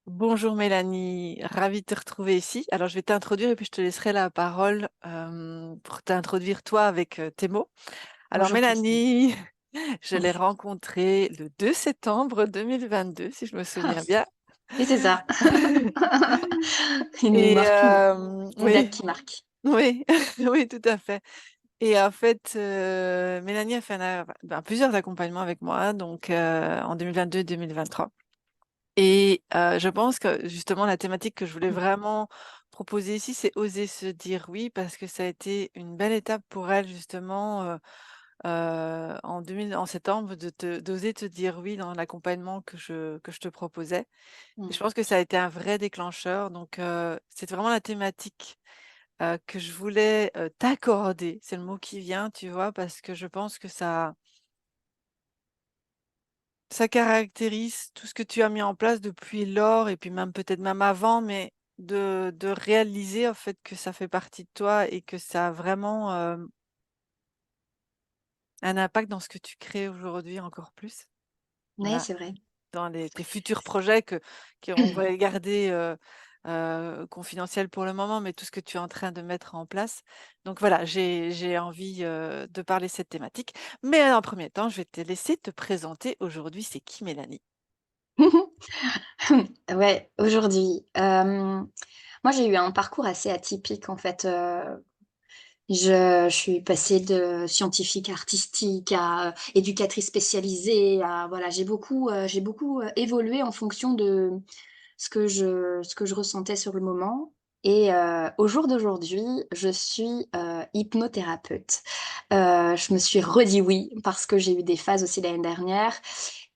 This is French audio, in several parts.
Bonjour Mélanie, ravie de te retrouver ici. Alors je vais t'introduire et puis je te laisserai la parole pour t'introduire toi avec tes mots. Alors Bonjour Christine. Mélanie, je l'ai rencontrée le 2 septembre 2022, si je me Ah, souviens bien. oui, c'est ça. Une Et mémoire une date oui, qui marque. oui, oui, tout à fait. Et en fait, Mélanie a fait plusieurs accompagnements avec moi, donc en 2022 et 2023. Et je pense que justement la thématique que je voulais vraiment proposer ici, c'est oser se dire oui, parce que ça a été une belle étape pour elle justement en septembre d'oser te dire oui dans l'accompagnement que je te proposais. Et je Mmh. pense que ça a été un vrai déclencheur. Donc c'est vraiment la thématique que je voulais t'accorder. C'est le mot qui vient, tu vois, parce que je pense que ça caractérise tout ce que tu as mis en place depuis lors et puis même peut-être même avant, mais de réaliser en fait que ça fait partie de toi et que ça a vraiment, un impact dans ce que tu crées aujourd'hui encore plus. Ouais, Voilà, c'est vrai. dans tes futurs projets qu'on va les garder, confidentiels pour le moment, mais tout ce que tu es en train de mettre en place. Donc voilà, j'ai envie, de parler de cette thématique. Mais en premier temps, je vais te laisser te présenter aujourd'hui. C'est qui Mélanie? Ouais, aujourd'hui, moi, j'ai eu un parcours assez atypique, en fait, je suis passée de scientifique artistique à éducatrice spécialisée à voilà, j'ai beaucoup évolué en fonction de ce que je ressentais sur le moment et au jour d'aujourd'hui, je suis, hypnothérapeute. Je me suis redit «oui» parce que j'ai eu des phases aussi l'année dernière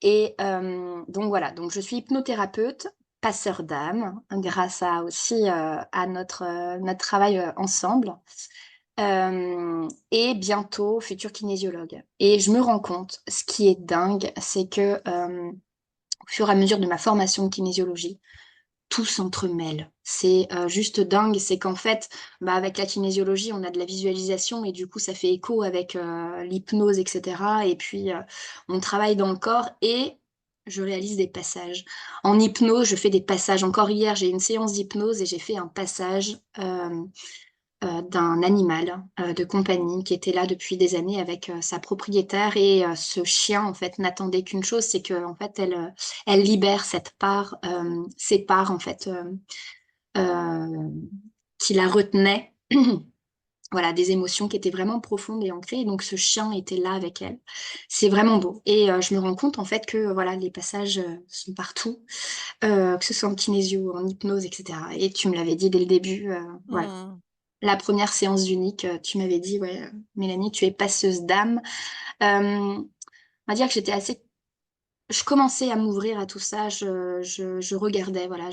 et donc voilà, donc je suis hypnothérapeute, passeur d'âme, grâce à aussi, à notre travail, ensemble, et bientôt futur kinésiologue et je me rends compte, ce qui est dingue, c'est que, au fur et à mesure de ma formation de kinésiologie, tout s'entremêle. C'est, juste dingue, c'est qu'en fait, bah, avec la kinésiologie, on a de la visualisation et du coup, ça fait écho avec, l'hypnose et cetera et puis, on travaille dans le corps et je réalise des passages. En hypnose, je fais des passages. Encore hier, j'ai eu une séance d'hypnose et j'ai fait un passage, d'un animal, de compagnie qui était là depuis des années avec, sa propriétaire et ce chien, en fait, n'attendait qu'une chose, c'est qu'en fait, elle libère cette part, ces parts, en fait, qui la retenaient. Voilà, des émotions qui étaient vraiment profondes et ancrées et donc ce chien était là avec elle. C'est vraiment beau et je me rends compte, en fait, que, voilà, les passages, sont partout, que ce soit en kinésio, en hypnose et cetera et tu me l'avais dit dès le début, voilà. Mmh. La première séance d'Unique, tu m'avais dit: «Ouais, Mélanie, tu es passeuse d'âme». On va dire que je commençais à m'ouvrir à tout ça, je regardais, voilà,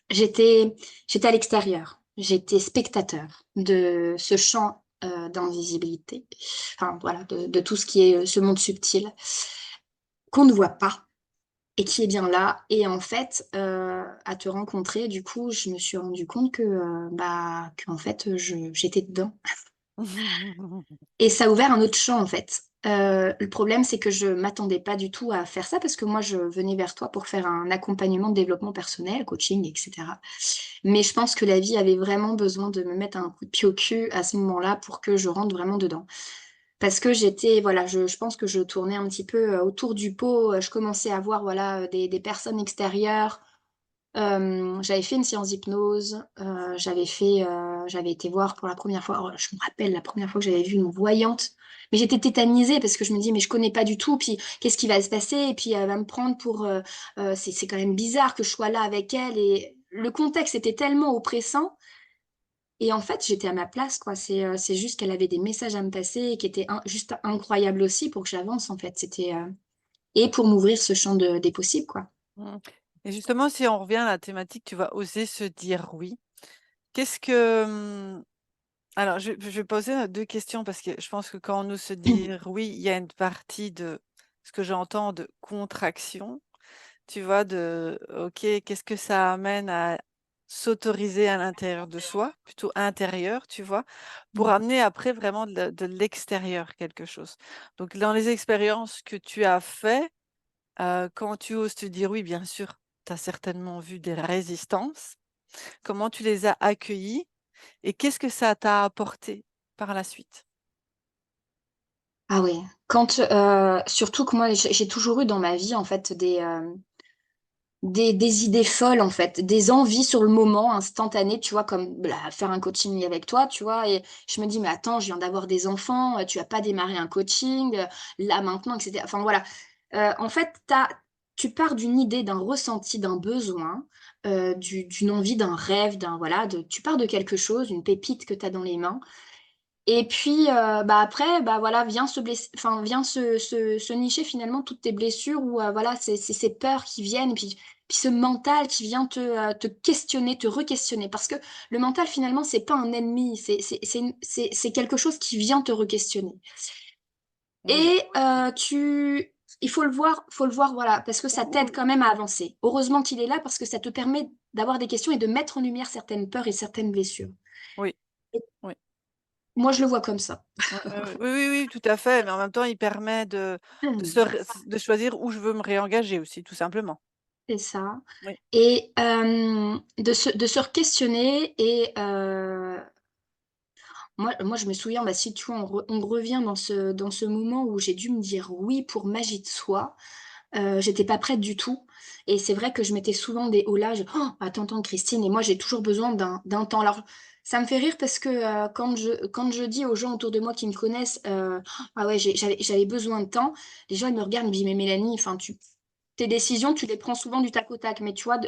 j'étais j'étais à l'extérieur. J'étais spectateur de ce champ, d'invisibilité. Enfin, voilà, de tout ce qui est, ce monde subtil qu'on ne voit pas et qui est bien là et en fait, à te rencontrer, du coup, je me suis rendu compte que, bah, qu'en fait, j'étais dedans. Et ça a ouvert un autre champ, en fait. Le problème, c'est que je m'attendais pas du tout à faire ça parce que moi, je venais vers toi pour faire un accompagnement de développement personnel, coaching et cetera. Mais je pense que la vie avait vraiment besoin de me mettre un coup de pied au cul à ce moment-là pour que je rentre vraiment dedans. Parce que j'étais voilà, je pense que je tournais un petit peu, autour du pot, je commençais à voir, voilà, des personnes extérieures. J'avais fait une séance d'hypnose, j'avais été voir pour la première fois oh, je me rappelle la première fois que j'avais vu une voyante, mais j'étais tétanisée parce que je me dis: «Mais je connais pas du tout, puis qu'est-ce qui va se passer?» et puis elle va me prendre pour, c'est quand même bizarre que je sois là avec elle et le contexte était tellement oppressant et en fait, j'étais à ma place, quoi. C'est juste qu'elle avait des messages à me passer et qui étaient juste incroyables aussi pour que j'avance, en fait. C'était, et pour m'ouvrir ce champ des possibles, quoi. Mmh. Et justement, si on revient à la thématique, tu vas oser se dire oui. Qu'est-ce que, alors je vais poser, 2 questions parce que je pense que quand on ose se dire oui, il y a une partie de ce que j'entends de contraction, tu vois? De OK, qu'est-ce que ça amène à s'autoriser à l'intérieur de soi, plutôt intérieur, tu vois, pour amener après vraiment de l'extérieur quelque chose. Donc, dans les expériences que tu as fait, quand tu oses te dire oui, bien sûr, tu as certainement vu des résistances. Comment tu les as accueillies et qu'est-ce que ça t'a apporté par la suite? Ah oui, surtout que moi j'ai toujours eu dans ma vie en fait des idées folles en fait, des envies sur le moment, instantanées, tu vois, comme faire un coaching avec toi, tu vois, et je me dis mais attends, je viens d'avoir des enfants, tu as pas démarré un coaching, là maintenant, etc. Enfin voilà. En fait, tu pars d'une idée, d'un ressenti, d'un besoin, d'une envie, d'un rêve, tu pars de quelque chose, une pépite que tu as dans les mains. Et puis bah après, bah voilà, vient se nicher finalement toutes tes blessures ou voilà, c'est ces peurs qui viennent, puis ce mental qui vient te questionner, te re-questionner. Parce que le mental finalement, c'est pas un ennemi, c'est quelque chose qui vient te re-questionner. Oui, Et faut le voir, voilà, parce que ça t'aide quand même à avancer. Heureusement qu'il est là parce que ça te permet d'avoir des questions et de mettre en lumière certaines peurs et certaines blessures. oui, Et oui. moi, je le vois comme ça. Ouais, ouais, ouais. Oui, oui, oui, tout à fait, mais en même temps, il permet de choisir où je veux me réengager aussi, tout simplement. C'est ça. Oui. Et de se questionner. Et moi, je me souviens, bah, si tu vois, on revient dans ce moment où j'ai dû me dire oui pour magie de soi. J'étais pas prête du tout. Et c'est vrai que je mettais souvent des hauts là. Oh, attends, attends, Christine. Et moi, j'ai toujours besoin d'un temps. Alors, ça me fait rire parce que quand je dis aux gens autour de moi qui me connaissent, ah ouais, j'avais besoin de temps, les gens, ils me regardent, ils me disent, mais Mélanie, enfin, tes décisions, tu les prends souvent du tac au tac. Mais tu vois,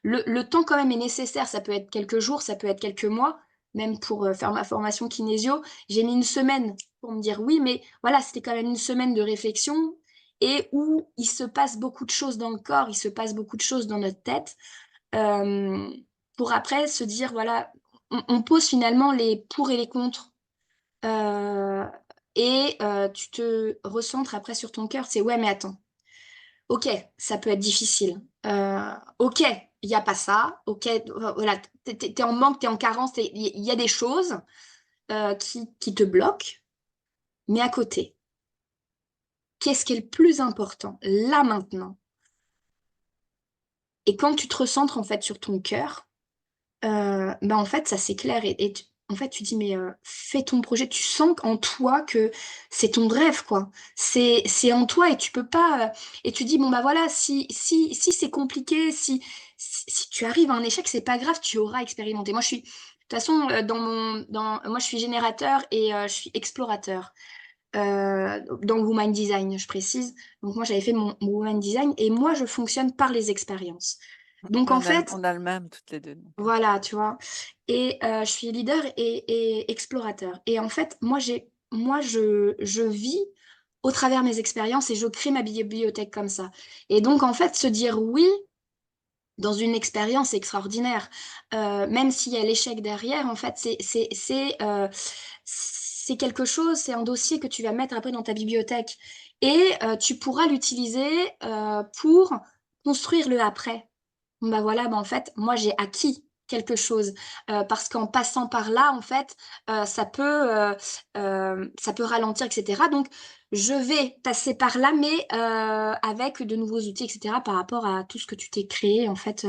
le temps quand même est nécessaire. Ça peut être quelques jours, ça peut être quelques mois. Même pour faire ma formation kinésio, j'ai mis une semaine pour me dire oui, mais voilà, c'était quand même une semaine de réflexion et où il se passe beaucoup de choses dans le corps, il se passe beaucoup de choses dans notre tête, euh, pour après se dire, voilà, on pose finalement les pour et les contre. Euh, et tu te recentres après sur ton cœur, c'est ouais, mais attends. Ok, ça peut être difficile. Ok, il n'y a pas ça. Ok, voilà, t'es en manque, t'es en carence, il y a des choses qui te bloquent. Mais à côté, qu'est-ce qui est le plus important là maintenant? Et quand tu te recentres en fait sur ton cœur, bah en fait ça s'éclaire en fait tu dis mais fais ton projet. Tu sens en toi que c'est ton rêve quoi. C'est en toi et tu peux pas. Et tu dis bon bah voilà si c'est compliqué, si tu arrives à un échec c'est pas grave, tu auras expérimenté. Moi je suis de toute façon moi je suis générateur et je suis explorateur. Dans le Woman Design, je précise. Donc moi, j'avais fait mon Woman Design et moi, je fonctionne par les expériences. Donc Oui, en fait, on a le même toutes les deux. Donc, voilà, tu vois. Et je suis leader et explorateur. Et en fait, je vis au travers mes expériences et je crée ma bibliothèque comme ça. Et donc, en fait, se dire oui dans une expérience extraordinaire, même s'il y a l'échec derrière, en fait, c'est quelque chose, c'est un dossier que tu vas mettre après dans ta bibliothèque et tu pourras l'utiliser pour construire le après. Bah voilà, bah en fait, moi j'ai acquis quelque chose parce qu'en passant par là, en fait, ça peut ralentir, etc. Donc, je vais passer par là, mais avec de nouveaux outils, etc. par rapport à tout ce que tu t'es créé, en fait,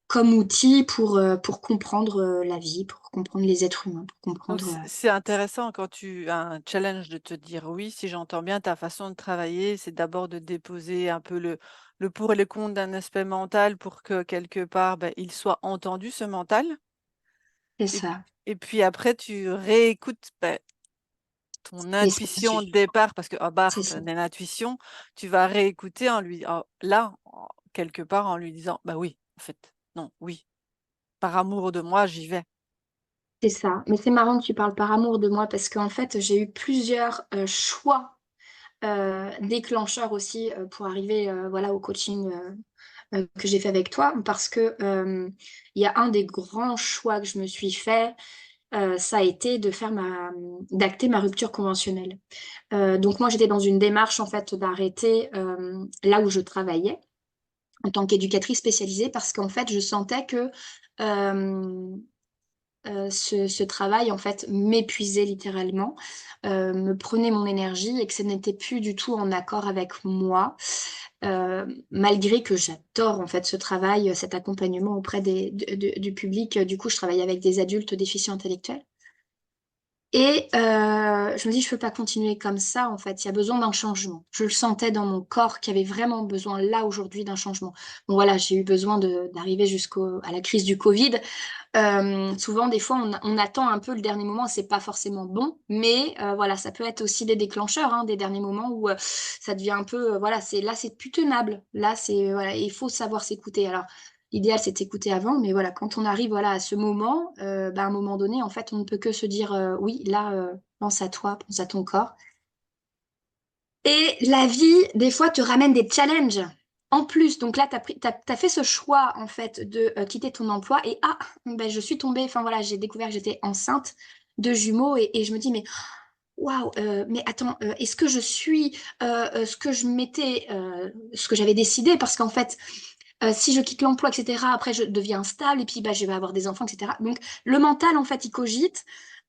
comme outil pour comprendre la vie, pour comprendre les êtres humains, pour donc comprendre. c'est intéressant quand tu as un challenge de te dire oui, si j'entends bien ta façon de travailler, c'est d'abord de déposer un peu le pour et le contre d'un aspect mental pour que quelque part, ben, il soit entendu, ce mental. C'est Et, ça. et puis après, tu réécoutes ben, ton Et ça, intuition de départ, parce que à c'est barre, ça. l'intuition, tu vas réécouter quelque part, en lui disant, bah oui, en fait, non, oui, par amour de moi, j'y vais. C'est ça. Mais c'est marrant que tu parles par amour de moi parce qu'en fait, j'ai eu plusieurs choix déclencheur aussi pour arriver voilà, au coaching que j'ai fait avec toi parce que il y a un des grands choix que je me suis fait, ça a été d'acter ma rupture conventionnelle. Donc moi j'étais dans une démarche en fait d'arrêter là où je travaillais en tant qu'éducatrice spécialisée parce qu'en fait, je sentais que euh, ce travail, en fait, m'épuisait littéralement, me prenait mon énergie et que ce n'était plus du tout en accord avec moi, malgré que j'adore, en fait, ce travail, cet accompagnement auprès du public. Du coup, je travaille avec des adultes déficients intellectuels. Et je me dis, je peux pas continuer comme ça, en fait. Il y a besoin d'un changement. Je le sentais dans mon corps qu'il y avait vraiment besoin, là, aujourd'hui, d'un changement. Bon, voilà, j'ai eu besoin d'arriver jusqu'à la crise du Covid. Souvent, des fois, on attend un peu le dernier moment, c'est pas forcément bon, mais voilà, ça peut être aussi des déclencheurs, hein, des derniers moments où ça devient un peu, voilà, c'est plus tenable. Là, c'est voilà, il faut savoir s'écouter. Alors, l'idéal, c'est d'écouter avant, mais voilà, quand on arrive voilà à ce moment, à un moment donné, en fait, on ne peut que se dire oui, là, pense à toi, pense à ton corps. Et la vie, des fois, te ramène des challenges en plus. Donc là, t'as fait ce choix, en fait, de quitter ton emploi. Et ah, ben, je suis tombée, enfin voilà, j'ai découvert que j'étais enceinte de jumeaux. Et je me dis, mais waouh, mais attends, est-ce que je suis ce que je m'étais, ce que j'avais décidé? Parce qu'en fait, si je quitte l'emploi, etc., après, je deviens stable et puis bah, je vais avoir des enfants, etc. Donc, le mental, en fait, il cogite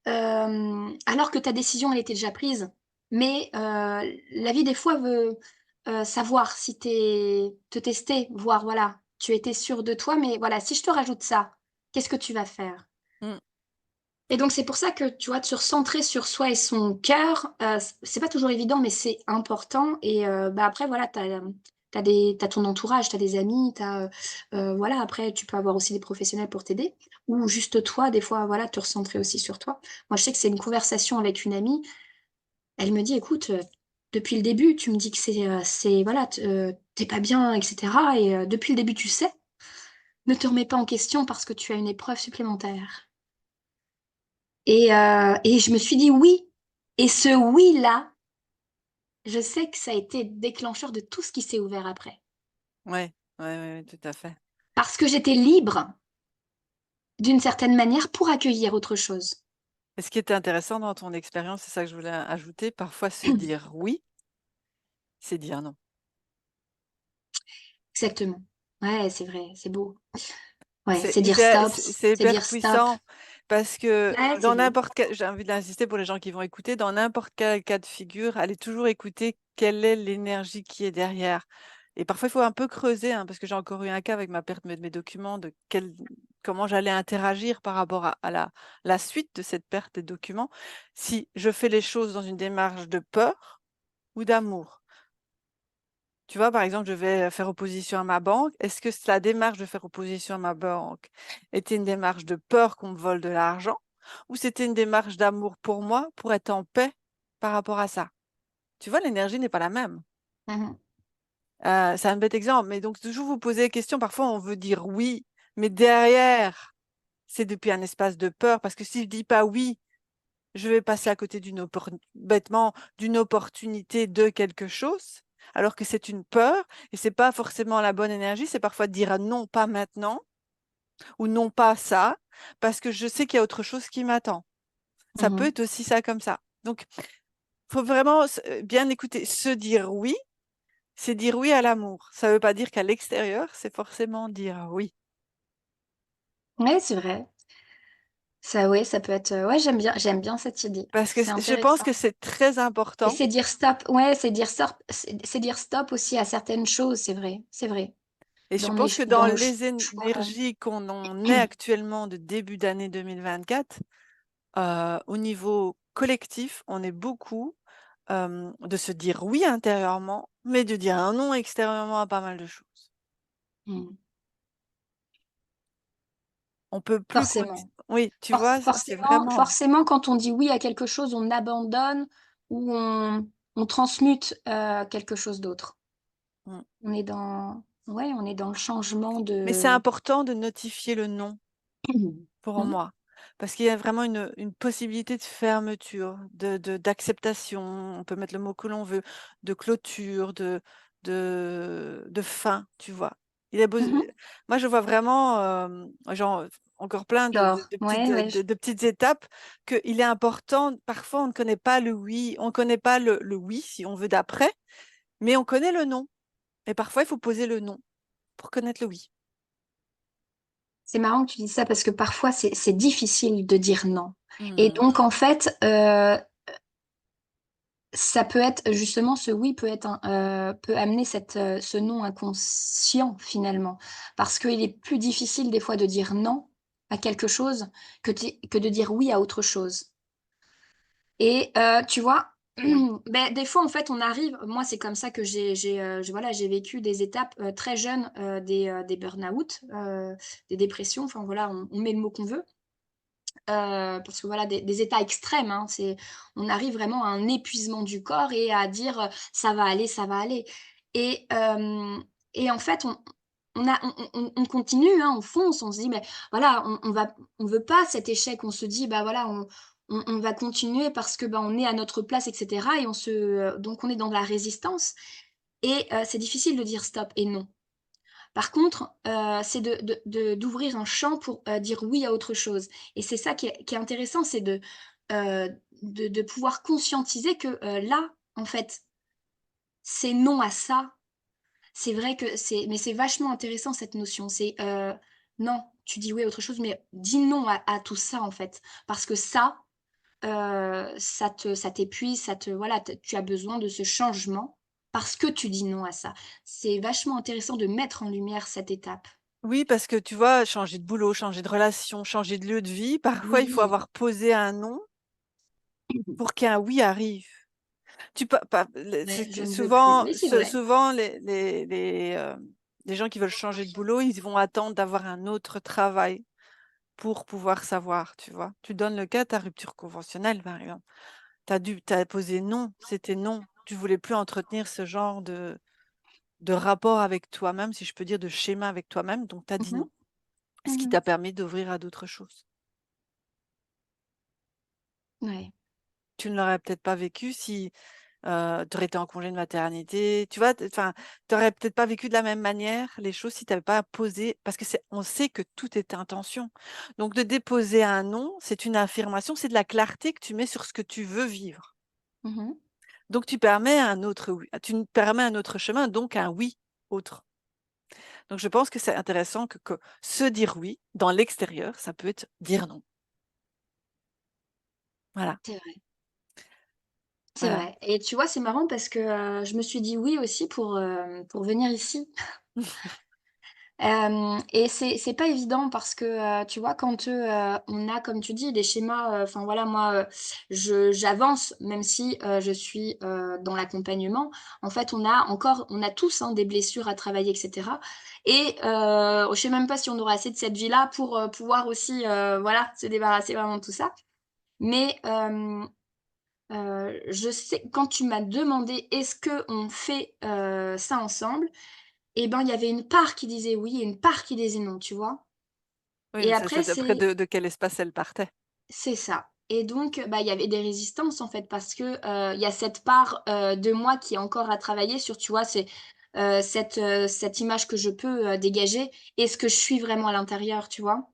alors que ta décision, elle était déjà prise. Mais la vie, des fois, veut savoir si te tester, voir, voilà, tu étais sûr de toi, mais voilà, si je te rajoute ça, qu'est-ce que tu vas faire? Mm. Et donc, c'est pour ça que, tu vois, de se recentrer sur soi et son cœur, c'est pas toujours évident, mais c'est important. Et bah, après, voilà, t'as ton entourage, t'as des amis, voilà, après, tu peux avoir aussi des professionnels pour t'aider. Ou juste toi, des fois, voilà, te recentrer aussi sur toi. Moi, je sais que c'est une conversation avec une amie. Elle me dit, écoute, depuis le début, tu me dis que voilà, t'es pas bien, etc. Et depuis le début, tu sais, ne te remets pas en question parce que tu as une épreuve supplémentaire. Et je me suis dit oui. Et ce oui-là, je sais que ça a été déclencheur de tout ce qui s'est ouvert après. Ouais, ouais, ouais, ouais, tout à fait. Parce que j'étais libre d'une certaine manière pour accueillir autre chose. Et ce qui était intéressant dans ton expérience, c'est ça que je voulais ajouter, parfois se dire oui, c'est dire non. Exactement. Ouais, c'est vrai, c'est beau. Ouais, C'est c'est dire hyper, stop, c'est c'est hyper dire stop. puissant parce que Ouais, c'est dans beau. n'importe quel, j'ai envie d'insister pour les gens qui vont écouter, dans n'importe quel cas de figure, allez toujours écouter quelle est l'énergie qui est derrière. Et parfois, il faut un peu creuser, hein, parce que j'ai encore eu un cas avec ma perte de mes documents, comment j'allais interagir par rapport à la suite de cette perte des documents, si je fais les choses dans une démarche de peur ou d'amour. Tu vois, par exemple, je vais faire opposition à ma banque. Est-ce que la démarche de faire opposition à ma banque était une démarche de peur qu'on me vole de l'argent ou c'était une démarche d'amour pour moi, pour être en paix par rapport à ça? Tu vois, l'énergie n'est pas la même. Mhm. C'est un bête exemple, mais donc toujours vous poser la question. Parfois, on veut dire oui, mais derrière, c'est depuis un espace de peur parce que si je dis pas oui, je vais passer à côté bêtement d'une opportunité de quelque chose, alors que c'est une peur et c'est pas forcément la bonne énergie. C'est parfois de dire non, pas maintenant ou non, pas ça, parce que je sais qu'il y a autre chose qui m'attend. Ça peut Mhm. être aussi ça comme ça. Donc, faut vraiment bien écouter. Se dire oui, c'est dire oui à l'amour. Ça ne veut pas dire qu'à l'extérieur, c'est forcément dire oui. Ouais, c'est vrai. Ça, ouais, ça peut être. Ouais, j'aime bien cette idée. Parce que C'est je pense intéressant. que c'est très Et important. c'est dire stop. Ouais, c'est dire stop aussi à certaines choses, c'est vrai. C'est vrai. Et je pense que dans Dans nos les choix. énergies qu'on en est actuellement de début d'année 2024, au niveau collectif, on est beaucoup de se dire oui intérieurement, mais de dire un non extérieurement à pas mal de choses. Mm. On peut plus Forcément. Oui, tu vois, c'est vraiment. Forcément, quand on dit oui à quelque chose, on abandonne ou on transmute quelque chose d'autre. Mm. Ouais, on est dans le changement Mais c'est de. important de notifier le non pour Mm. moi, parce qu'il y a vraiment une possibilité de fermeture, d'acceptation, on peut mettre le mot que l'on veut, de clôture, de fin, tu vois. Il a beau- Mhm. Moi, je vois vraiment genre, encore plein Genre, ouais, ouais. de petites étapes qu'il est important. Parfois, on ne connaît pas le oui, on ne connaît pas le oui, si on veut, d'après, mais on connaît le non. Et parfois, il faut poser le non. pour connaître le oui. C'est marrant que tu dises ça parce que parfois c'est difficile de dire non. Et Hmm. donc en fait, ça peut être justement ce oui peut être peut amener ce non inconscient finalement, parce qu'il est plus difficile des fois de dire non à quelque chose que de dire oui à autre chose. Et tu vois, Oui. ben, des fois en fait on arrive, moi c'est comme ça que voilà, j'ai vécu des étapes très jeunes, des burn-out, des dépressions, enfin voilà, on met le mot qu'on veut. Parce que voilà, des états extrêmes, hein, on arrive vraiment à un épuisement du corps et à dire, «Ça va aller, ça va aller» et hem et en fait, on continue, hein, on fonce, on se dit: «Mais voilà, on veut pas cet échec». On se dit: «Bah, voilà, on va continuer parce que, bah, on est à notre place et cetera» et donc on est dans la résistance et c'est difficile de dire stop et non. Par contre, c'est d'ouvrir un champ pour, dire oui à autre chose et c'est ça qui est intéressant, c'est de pouvoir conscientiser que, là, en fait, c'est non à ça. C'est vrai que c'est vachement intéressant cette notion. Non, tu dis oui à autre chose, mais dis non à tout ça, en fait. Parce que ça, ça t'épuise, voilà, tu as besoin de ce changement parce que tu dis non à ça. C'est vachement intéressant de mettre en lumière cette étape. Oui, parce que tu vois, changer de boulot, changer de relation, changer de lieu de vie, parfois il faut Oui. avoir posé un non pour qu'un oui arrive. Tu peux pas, Ouais, je ne veux plus. souvent, Oui, c'est vrai. souvent les gens qui veulent changer de boulot, ils vont attendre d'avoir un autre travail pour pouvoir savoir, tu vois. Tu donnes le cas de ta rupture conventionnelle, par exemple. T'as posé non, c'était non. Tu voulais plus entretenir ce genre de rapport avec toi-même, si je peux dire, de schéma avec toi-même, donc tu as dit Mmh mh. non. Ce qui Mmh. t'a permis d'ouvrir à d'autres choses. Ouais. Tu ne l'aurais peut-être pas vécu si tu aurais été en congé de maternité, tu vois? Enfin, tu aurais peut-être pas vécu de la même manière les choses si tu avais pas posé parce que on sait que tout est intention. Donc de déposer un non, c'est une affirmation, c'est de la clarté que tu mets sur ce que tu veux vivre. Mmh mh. Donc tu permets un autre oui, tu permets un autre chemin, donc un oui autre. Donc je pense que c'est intéressant que se dire oui dans l'extérieur, ça peut être dire non. Voilà, C'est vrai, c'est voilà. vrai et tu vois, c'est marrant parce que, je me suis dit oui aussi pour venir ici. Et c'est pas évident parce que, tu vois, quand, on a, comme tu dis, des schémas, enfin voilà, moi, j'avance même si, je suis, dans l'accompagnement. En fait, on a tous, hein, des blessures à travailler et cetera et je sais même pas si on aura assez de cette vie-là pour, pouvoir aussi, voilà, se débarrasser vraiment de tout ça. Mais, je sais quand tu m'as demandé: «Est-ce qu'on fait, ça ensemble?» et ben, il y avait une part qui disait oui et une part qui disait non, tu vois? Oui, Et mais après c'est après c'est de quel espace elle partait. c'est ça et donc bah, il y avait des résistances, en fait, parce que, il y a cette part, de moi qui est encore à travailler sur, tu vois, cette image que je peux, dégager. Est-ce que je suis vraiment à l'intérieur, tu vois?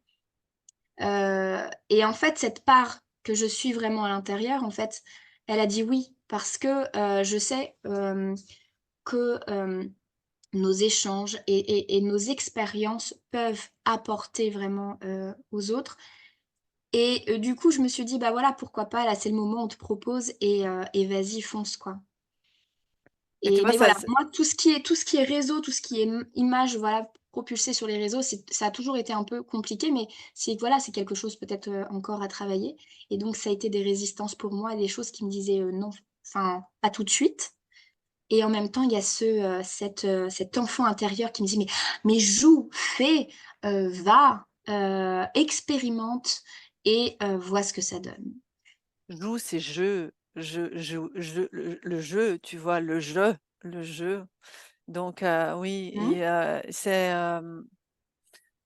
Et en fait, cette part que je suis vraiment à l'intérieur, en fait, elle a dit oui parce que, je sais, que, nos échanges et nos expériences peuvent apporter vraiment, aux autres et du coup, je me suis dit: «Bah, voilà, pourquoi pas, là, c'est le moment, on te propose et vas-y, fonce, quoi» Mais tu et vois, mais voilà, moi, tout ce qui est réseau, tout ce qui est image, voilà, propulsé sur les réseaux, ça a toujours été un peu compliqué mais voilà, c'est quelque chose peut-être, encore à travailler et donc ça a été des résistances pour moi, des choses qui me disaient, «Non, enfin, pas tout de suite». Et en même temps, il y a cet enfant intérieur qui me dit: «Mais joue, fais, va, expérimente et vois ce que ça donne». joue, c'est le jeu, tu vois? Le jeu. Donc oui Mmh. et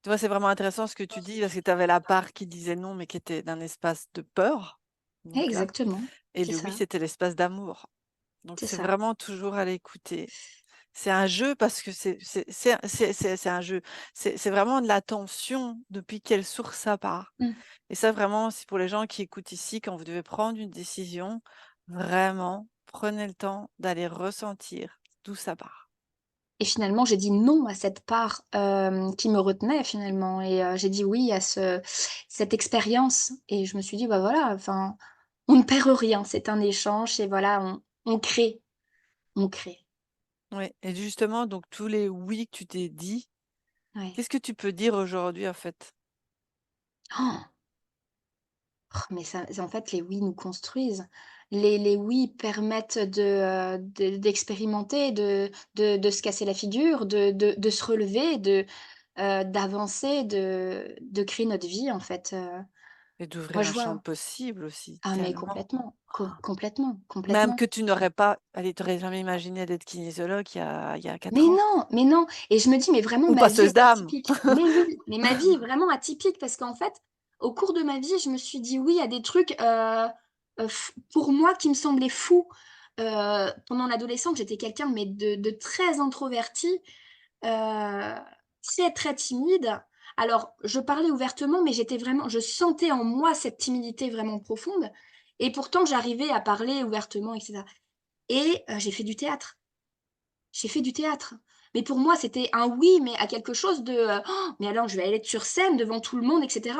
tu vois, c'est vraiment intéressant ce que tu dis parce que tu avais la part qui disait non, mais qui était d'un espace de peur, donc là Exactement, et le oui, ça, c'était l'espace d'amour. Donc c'est c'est ça. vraiment toujours à l'écouter. C'est un jeu parce que c'est un jeu. C'est vraiment de l'attention depuis quelle source ça part Mmh. et ça vraiment, c'est pour les gens qui écoutent ici, quand vous devez prendre une décision, vraiment, prenez le temps d'aller ressentir d'où ça part. Et finalement, j'ai dit non à cette part qui me retenait finalement. Et j'ai dit oui à cette expérience. Et je me suis dit, bah voilà, enfin, on ne perd rien, c'est un échange et voilà, on crée, on crée. Ouais. Et justement, donc tous les oui que tu t'es dit, Ouais. qu'est-ce que tu peux dire aujourd'hui en fait? Oh, mais ça, en fait, les oui nous construisent. Les oui permettent d'expérimenter, de se casser la figure, de se relever, d'avancer, de créer notre vie en fait. Et Moi, d'ouvrir je un champ vois. de possibles aussi, Ah mais tellement. complètement, complètement, Même complètement. que tu n'aurais pas, allez, tu jamais imaginé d'être kinésiologue il y a 4 Mais ans. non, mais non. Et je me dis, mais vraiment, Ou ma vie passeuse est d'âme. atypique. Mais oui, mais ma vie est vraiment atypique parce qu'en fait, au cours de ma vie, je me suis dit oui à des trucs pour moi qui me semblaient fous. Pendant l'adolescence, j'étais quelqu'un mais de très introverti, euh, très très timide. Alors, je parlais ouvertement, mais j'étais vraiment, je sentais en moi cette timidité vraiment profonde. Et pourtant, j'arrivais à parler ouvertement, etc. Et j'ai fait du théâtre. J'ai fait du théâtre. Mais pour moi, c'était un oui, mais à quelque chose de oh, mais alors je vais aller être sur scène devant tout le monde, etc.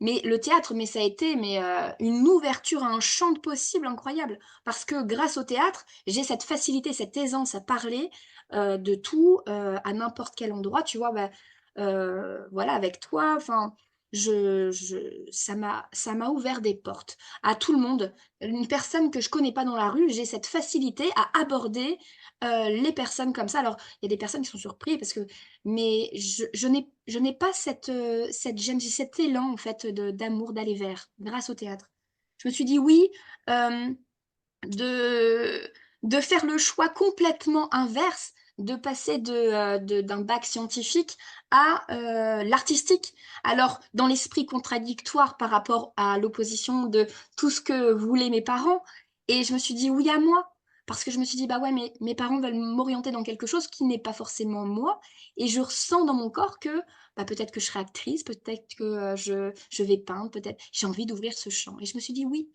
Mais le théâtre, mais ça a été une ouverture à un champ de possibles incroyable. Parce que grâce au théâtre, j'ai cette facilité, cette aisance à parler de tout à n'importe quel endroit. Tu vois, bah, voilà, avec toi, enfin, ça m'a ouvert des portes à tout le monde. Une personne que je connais pas dans la rue, j'ai cette facilité à aborder les personnes comme ça. Alors, il y a des personnes qui sont surprises parce que mais je n'ai pas j'ai cet élan, en fait, d'amour d'aller vers, grâce au théâtre. Je me suis dit oui, euh, de, de faire le choix complètement inverse, de passer d'un bac scientifique à l'artistique. Alors, dans l'esprit contradictoire par rapport à l'opposition de tout ce que voulaient mes parents, et je me suis dit oui à moi. Parce que je me suis dit, bah ouais, mais mes parents veulent m'orienter dans quelque chose qui n'est pas forcément moi. Et je ressens dans mon corps que bah, peut-être que je serai actrice, peut-être que je vais peindre, peut-être. J'ai envie d'ouvrir ce champ. Et je me suis dit oui.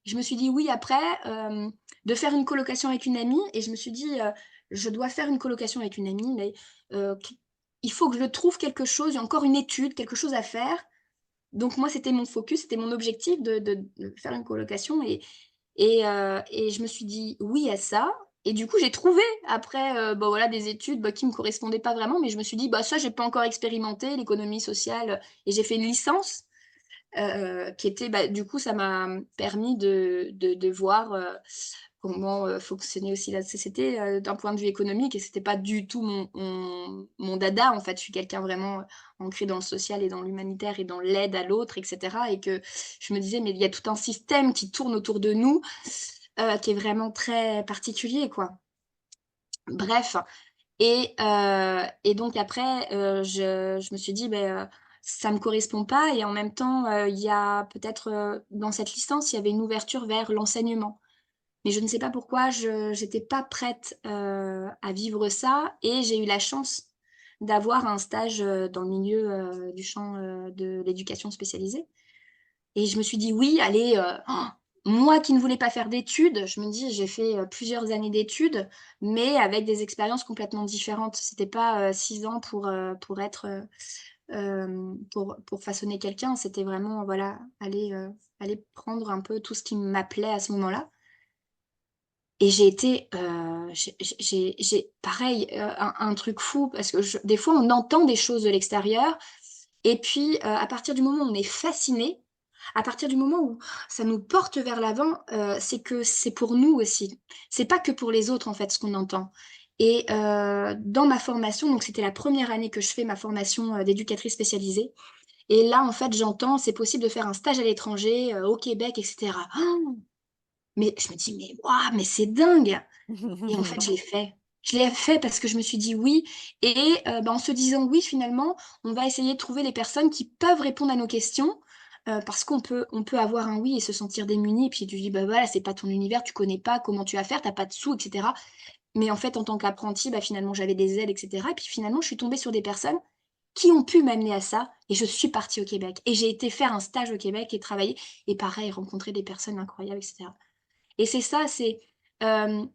Je me suis dit oui après de faire une colocation avec une amie et je me suis dit je dois faire une colocation avec une amie mais il faut que je trouve quelque chose, il y a encore une étude, quelque chose à faire. Donc moi c'était mon focus, c'était mon objectif de faire une colocation et je me suis dit oui à ça. Et du coup, j'ai trouvé après bah, voilà, des études bah, qui ne me correspondaient pas vraiment, mais je me suis dit, bah, ça, j'ai pas encore expérimenté, l'économie sociale, et j'ai fait une licence qui était, bah, du coup, ça m'a permis de voir comment fonctionnait aussi la société d'un point de vue économique. Et c'était pas du tout mon dada. En fait, je suis quelqu'un vraiment ancré dans le social et dans l'humanitaire et dans l'aide à l'autre, etc. Et que je me disais, mais il y a tout un système qui tourne autour de nous qui est vraiment très particulier, quoi. Bref, et donc après, je me suis dit, ben, ça me correspond pas. Et en même temps, il y a peut-être dans cette licence, il y avait une ouverture vers l'enseignement. Mais je ne sais pas pourquoi, je n'étais pas prête à vivre ça. Et j'ai eu la chance d'avoir un stage dans le milieu du champ de l'éducation spécialisée. Et je me suis dit, oui, allez, moi qui ne voulais pas faire d'études, je me dis, j'ai fait plusieurs années d'études, mais avec des expériences complètement différentes. C'était pas 6 ans pour être, pour façonner quelqu'un. C'était vraiment, voilà, aller prendre un peu tout ce qui m'appelait à ce moment-là. Et j'ai été, pareil, un truc fou, parce que des fois, on entend des choses de l'extérieur, et puis à partir du moment où on est fasciné, à partir du moment où ça nous porte vers l'avant, c'est que c'est pour nous aussi. C'est pas que pour les autres, en fait, ce qu'on entend. Et dans ma formation, donc c'était la première année que je fais ma formation d'éducatrice spécialisée, et là, en fait, j'entends, c'est possible de faire un stage à l'étranger, au Québec, etc. Oh, mais je me dis, mais waouh, mais c'est dingue! Et en fait, je l'ai fait. Je l'ai fait parce que je me suis dit oui. Et bah, en se disant oui, finalement, on va essayer de trouver les personnes qui peuvent répondre à nos questions. Parce on peut avoir un oui et se sentir démuni. Et puis tu dis, bah voilà, c'est pas ton univers, tu connais pas comment tu vas faire, t'as pas de sous, etc. Mais en fait, en tant qu'apprenti, bah, finalement, j'avais des aides, etc. Et puis finalement, je suis tombée sur des personnes qui ont pu m'amener à ça. Et je suis partie au Québec. Et j'ai été faire un stage au Québec et travailler. Et pareil, rencontrer des personnes incroyables, etc. Et c'est ça, c'est. euh,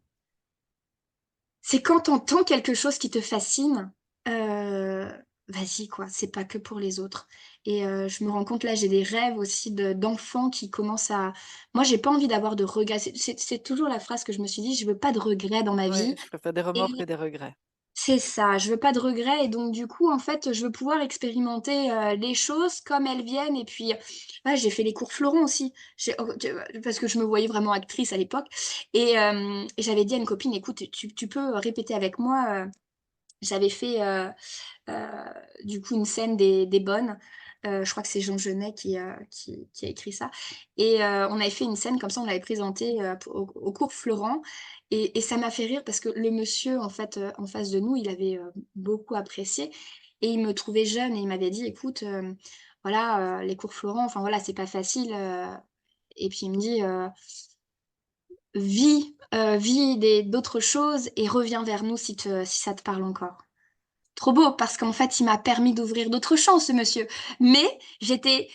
c'est quand t'entends quelque chose qui te fascine, euh, vas-y quoi, c'est pas que pour les autres. Et je me rends compte là, j'ai des rêves aussi d'enfants qui commencent à... Moi, j'ai pas envie d'avoir de regrets. C'est toujours la phrase que je me suis dit, je veux pas de regrets dans ma Oui, vie. je préfère des remords que Et des regrets. c'est ça, je veux pas de regrets. Et donc du coup, en fait, je veux pouvoir expérimenter les choses comme elles viennent. Et puis, ouais, j'ai fait les cours Florent aussi, parce que je me voyais vraiment actrice à l'époque. Et j'avais dit à une copine, écoute, tu peux répéter avec moi. J'avais fait euh, du coup une scène des Bonnes. Je crois que c'est Jean Genet qui a écrit ça. Et on avait fait une scène comme ça, on l'avait présentée au cours Florent. Et ça m'a fait rire parce que le monsieur, en fait, en face de nous, il avait beaucoup apprécié. Et il me trouvait jeune et il m'avait dit, écoute, voilà, les cours Florent, enfin voilà, c'est pas facile. Et puis il me dit, vis d'autres choses et reviens vers nous si ça te parle encore. Trop beau, parce qu'en fait, il m'a permis d'ouvrir d'autres champs, ce monsieur. Mais j'étais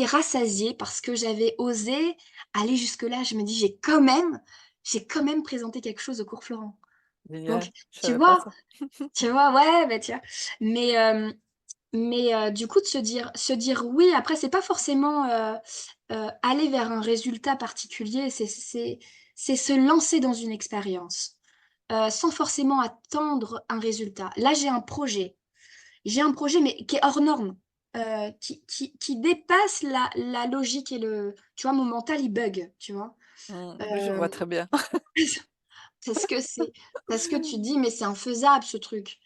rassasiée parce que j'avais osé aller jusque-là. Je me dis, j'ai quand même présenté quelque chose au cours Florent. Donc, Génial, je tu savais pas vois, ça. tu vois, ouais, bah, tu vois. Mais, euh, mais du coup, de se dire oui, après, c'est pas forcément aller vers un résultat particulier, c'est se lancer dans une expérience sans forcément attendre un résultat. Là, j'ai un projet, mais qui est hors norme, qui dépasse la logique et le... Tu vois, mon mental, il bug, tu vois. Oui, je vois Euh, très bien. parce que c'est... Parce que tu dis, mais c'est infaisable, ce truc.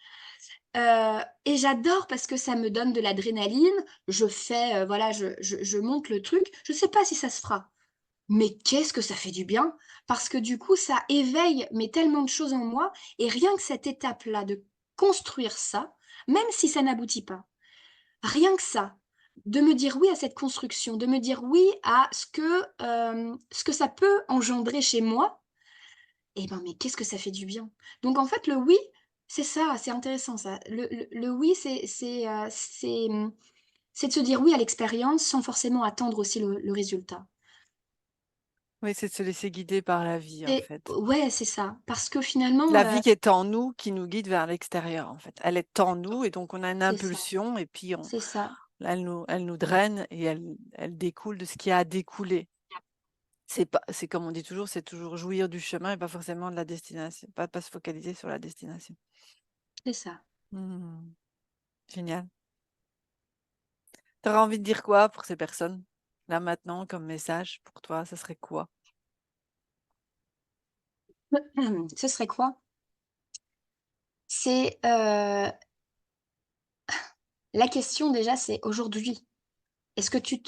Et j'adore parce que ça me donne de l'adrénaline. Je fais, voilà, je monte le truc. Je sais pas si ça se fera. Mais qu'est-ce que ça fait du bien? Parce que du coup, ça éveille mais tellement de choses en moi. Et rien que cette étape-là de construire ça, même si ça n'aboutit pas, rien que ça, de me dire oui à cette construction, de me dire oui à ce que ça peut engendrer chez moi, eh ben, mais qu'est-ce que ça fait du bien. Donc en fait, le oui, c'est ça, c'est intéressant ça. Le oui, c'est de se dire oui à l'expérience sans forcément attendre aussi le résultat. Oui, c'est de se laisser guider par la vie, en fait. Ouais, c'est ça. Parce que finalement, La vie qui est en nous, qui nous guide vers l'extérieur, en fait. Elle est en nous et donc on a une c'est ça, impulsion et puis c'est ça, elle nous draine et elle découle de ce qui a à découler. C'est pas, c'est comme on dit toujours, c'est toujours jouir du chemin et pas forcément de la destination, pas se focaliser sur la destination. c'est ça. Hmm, génial. T'aurais envie de dire quoi pour ces personnes? Là maintenant, comme message pour toi, ça serait quoi? Ce serait quoi? C'est la question déjà, c'est aujourd'hui. Est-ce que tu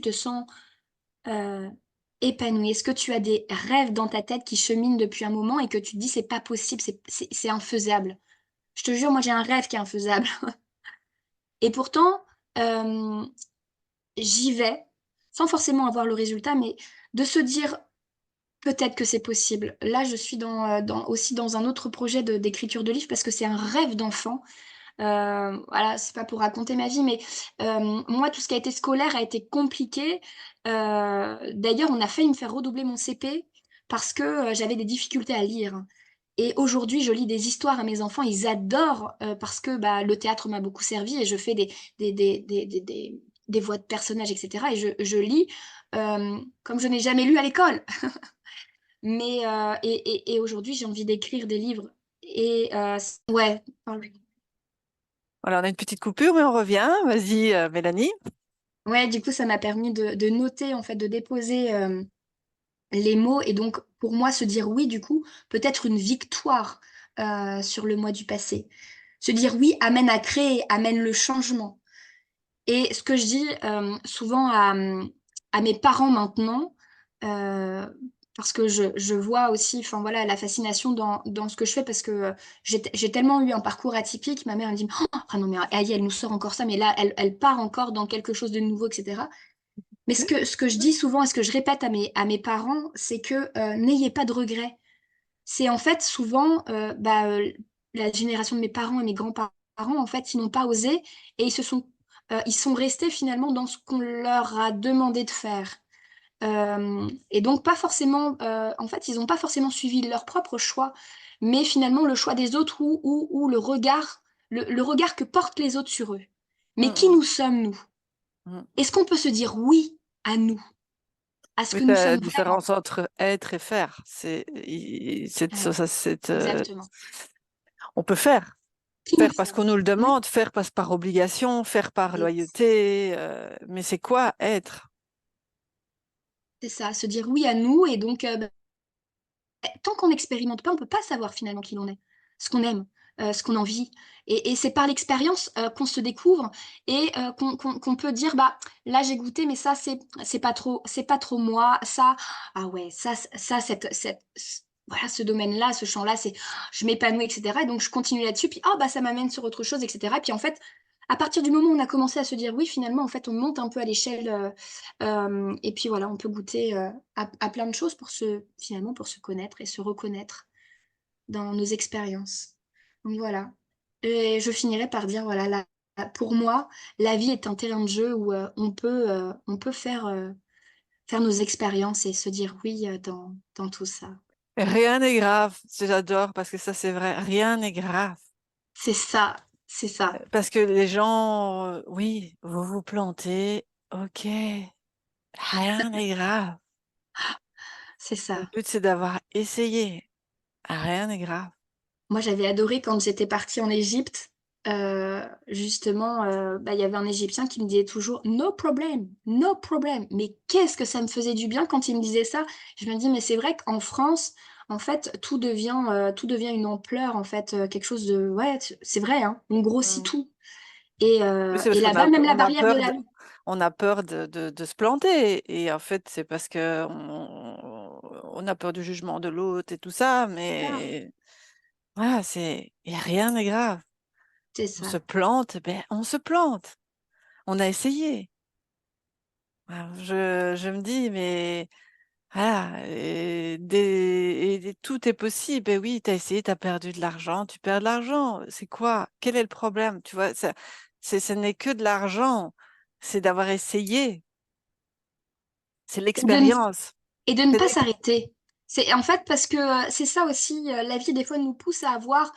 te sens euh, épanoui? Est-ce que tu as des rêves dans ta tête qui cheminent depuis un moment et que tu te dis c'est pas possible, c'est infaisable? Je te jure, moi j'ai un rêve qui est infaisable. Et pourtant, euh, j'y vais sans forcément avoir le résultat, mais de se dire peut-être que c'est possible. Là, je suis aussi dans un autre projet d'écriture de livre parce que c'est un rêve d'enfant. Voilà, c'est pas pour raconter ma vie, mais moi, tout ce qui a été scolaire a été compliqué. D'ailleurs, on a failli me faire redoubler mon CP parce que j'avais des difficultés à lire. Et aujourd'hui, je lis des histoires à mes enfants, ils adorent parce que bah, le théâtre m'a beaucoup servi et je fais des voix de personnages, etc. Et je lis comme je n'ai jamais lu à l'école. Et aujourd'hui, j'ai envie d'écrire des livres. Ouais. Voilà, on a une petite coupure, mais on revient. Vas-y, Mélanie. Ouais, du coup, ça m'a permis de noter, en fait, de déposer les mots. Et donc, pour moi, se dire oui, du coup, peut-être une victoire sur le mois du passé. Se dire oui amène à créer, amène le changement. Et ce que je dis souvent à mes parents maintenant, euh, parce que je vois aussi, enfin voilà, la fascination dans ce que je fais, parce que j'ai tellement eu un parcours atypique. Ma mère elle me dit, oh, ah non mais Aïe, elle nous sort encore ça, mais là, elle part encore dans quelque chose de nouveau, etc. Mais ce que je dis souvent et ce que je répète à mes parents, c'est que n'ayez pas de regrets. C'est en fait souvent la génération de mes parents et mes grands-parents, en fait, ils n'ont pas osé et ils sont restés finalement dans ce qu'on leur a demandé de faire. Et donc pas forcément, en fait, ils n'ont pas forcément suivi leur propre choix, mais finalement le choix des autres ou le regard que portent les autres sur eux. Mais qui Mm, nous sommes, nous? mm. Est-ce qu'on peut se dire oui à nous, à ce Oui, que nous c'est la sommes vraiment? différence entre être et faire. Ouais, exactement. On peut faire. Qui nous Faire parce qu'on sommes? nous le Mm. demande, faire par obligation, faire par Et loyauté. Mais c'est quoi être? c'est ça, se dire oui à nous. Et donc, tant qu'on n'expérimente pas, on peut pas savoir finalement qui l'on est, ce qu'on aime, ce qu'on a envie. Et c'est par l'expérience qu'on se découvre et qu'on peut dire, bah là j'ai goûté, mais ça c'est pas trop moi. Ça, ah ouais, voilà, ce domaine-là, ce champ-là, je m'épanouis, etc. Et donc je continue là-dessus, puis ah bah ça m'amène sur autre chose, etc. Et puis en fait, à partir du moment où on a commencé à se dire oui, finalement, en fait, on monte un peu à l'échelle. Et puis voilà, on peut goûter à plein de choses finalement, pour se connaître et se reconnaître dans nos expériences. Donc voilà. Et je finirai par dire, voilà, pour moi, la vie est un terrain de jeu où on peut faire nos expériences et se dire oui dans tout ça. Et rien n'est grave. J'adore parce que ça, c'est vrai. Rien n'est grave. C'est ça, c'est ça, Parce que les gens, oui, vous vous plantez. Ok, rien n'est grave. c'est Le ça. but, c'est d'avoir essayé. Rien n'est grave. Moi, j'avais adoré quand j'étais partie en Égypte. Justement, bah, il y avait un Égyptien qui me disait toujours no problem, no problem. Mais qu'est-ce que ça me faisait du bien quand il me disait ça? Je me dis, mais c'est vrai qu'en France, en fait, tout devient une ampleur, en fait, quelque chose de. Ouais, c'est vrai, hein, on grossit Mm. tout. Oui, c'est Et parce qu'on là-bas, a, même la on a barrière de peur la. on a peur de se planter. Et en fait, c'est parce que on a peur du jugement de l'autre et tout ça. C'est ça, Mais voilà, et rien n'est grave. c'est On se ça. plante, ben, on se plante. On a essayé. Alors, je me dis, mais voilà, et tout est possible. Ben oui, tu as essayé, tu as perdu de l'argent, tu perds de l'argent. C'est quoi? Quel est le problème? Tu vois, ce n'est que de l'argent. C'est d'avoir essayé. C'est Et de ne l'expérience. Et de ne C'est pas l'ex- s'arrêter. C'est en fait parce que c'est ça aussi, la vie des fois nous pousse à avoir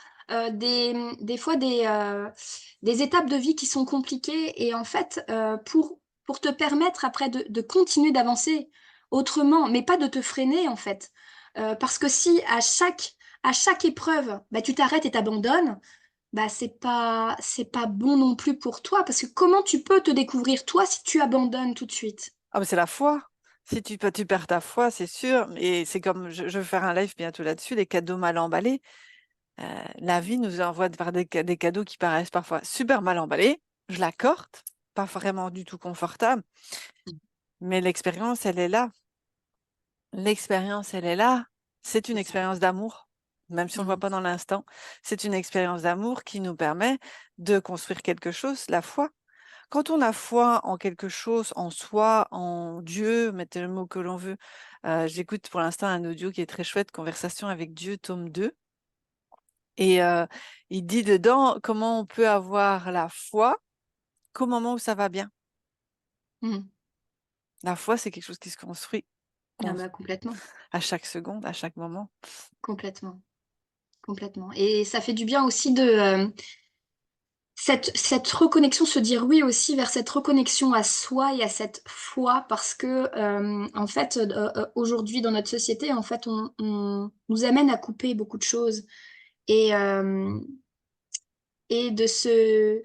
des fois des étapes de vie qui sont compliquées et en fait pour te permettre après de continuer d'avancer autrement, mais pas de te freiner en fait. Parce que si à chaque épreuve, bah, tu t'arrêtes et t'abandonnes, bah c'est pas bon non plus pour toi parce que comment tu peux te découvrir toi si tu abandonnes tout de suite? Ah, mais c'est la foi. Si tu perds ta foi, c'est sûr. Et c'est comme, je vais faire un live bientôt là-dessus, les cadeaux mal emballés. La vie nous envoie vers des cadeaux qui paraissent parfois super mal emballés. Je l'accorde, pas vraiment du tout confortable, mais l'expérience, elle est là. L'expérience, elle est là. C'est une C'est ça. expérience d'amour, même si on ne le voit Mhm. pas dans l'instant. C'est une expérience d'amour qui nous permet de construire quelque chose, la foi. Quand on a foi en quelque chose, en soi, en Dieu, mettez le mot que l'on veut. J'écoute pour l'instant un audio qui est très chouette, Conversation avec Dieu, tome 2. Et il dit dedans comment on peut avoir la foi qu'au moment où ça va bien. Mhm. La foi, c'est quelque chose qui se construit Ah cons- bah, complètement. à chaque seconde, à chaque moment. Complètement, complètement. Et ça fait du bien aussi de cette reconnexion, se dire oui aussi vers cette reconnexion à soi et à cette foi, parce que en fait, aujourd'hui dans notre société, en fait, on nous amène à couper beaucoup de choses et, euh, et de se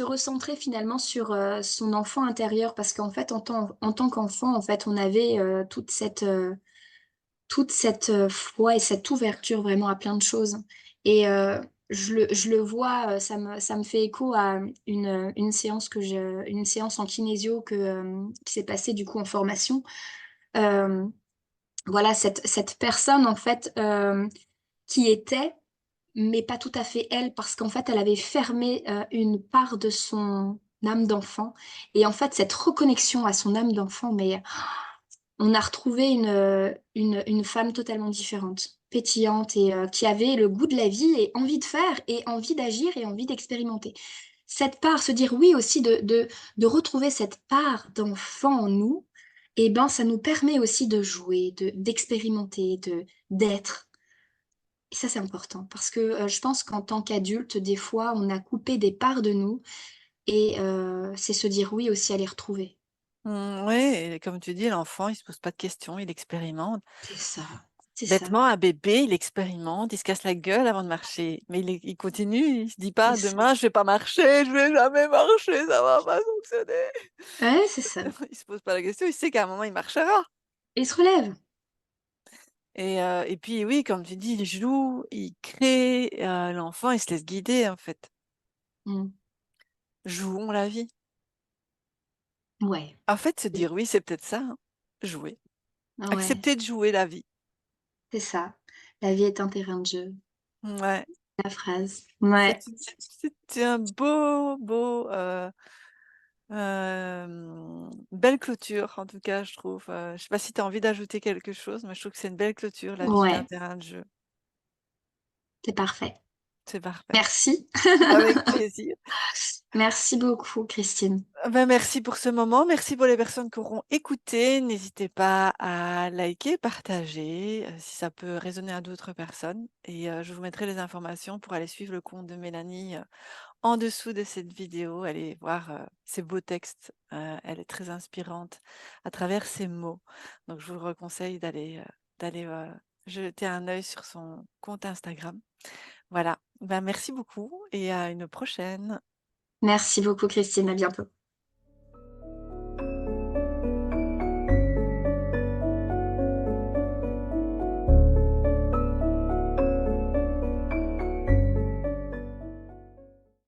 recentrer finalement sur son enfant intérieur, parce qu'en fait, en tant qu'enfant, en fait, on avait toute cette foi et cette ouverture vraiment à plein de choses. Et je le vois, ça me fait écho à une séance une séance en kinésio qui s'est passée du coup en formation. Euh, voilà, cette personne en fait qui était, mais pas tout à fait elle, parce qu'en fait elle avait fermé une part de son âme d'enfant. Et en fait, cette reconnexion à son âme d'enfant, mais on a retrouvé une femme totalement différente, pétillante et qui avait le goût de la vie et envie de faire et envie d'agir et envie d'expérimenter. Cette part, se dire oui aussi de retrouver cette part d'enfant en nous, et ben ça nous permet aussi de jouer, d'expérimenter, d'être. ça, c'est important parce que, je pense qu'en tant qu'adulte, des fois, on a coupé des parts de nous et c'est se dire oui aussi à les retrouver. Ouais, et comme tu dis, l'enfant, il se pose pas de questions, il expérimente. C'est ça, c'est ça, Bêtement, un bébé, il expérimente, il se casse la gueule avant de marcher, mais il continue, il se dit c'est pas: ça. «Demain, je vais pas marcher, je vais jamais marcher, ça va pas fonctionner». Ouais, c'est ça. Il se pose pas la question, il sait qu'à un moment, il marchera. Il se relève. Et puis oui, comme tu dis, il joue, il crée, l'enfant, il se laisse guider, en fait. Mmh. Jouons la vie. Ouais. En fait, se dire oui, c'est peut-être ça, hein, jouer. Ouais, Accepter de jouer la vie. c'est ça. La vie est un terrain de jeu. Ouais, La phrase. Ouais. c'est un beau, belle clôture, en tout cas, je trouve, je sais pas si tu as envie d'ajouter quelque chose, mais je trouve que c'est une belle clôture, la vie est un Ouais, terrain de jeu. c'est parfait. C'est parfait. Merci. Avec plaisir. Merci beaucoup, Christine. Ben, merci pour ce moment. Merci pour les personnes qui auront écouté. N'hésitez pas à liker, partager, si ça peut résonner à d'autres personnes. Et je vous mettrai les informations pour aller suivre le compte de Mélanie en dessous de cette vidéo. Allez voir ses beaux textes. Elle est très inspirante à travers ses mots. Donc je vous conseille d'aller jeter un œil sur son compte Instagram. Voilà. Ben, merci beaucoup et à une prochaine. Merci beaucoup, Christine. À bientôt.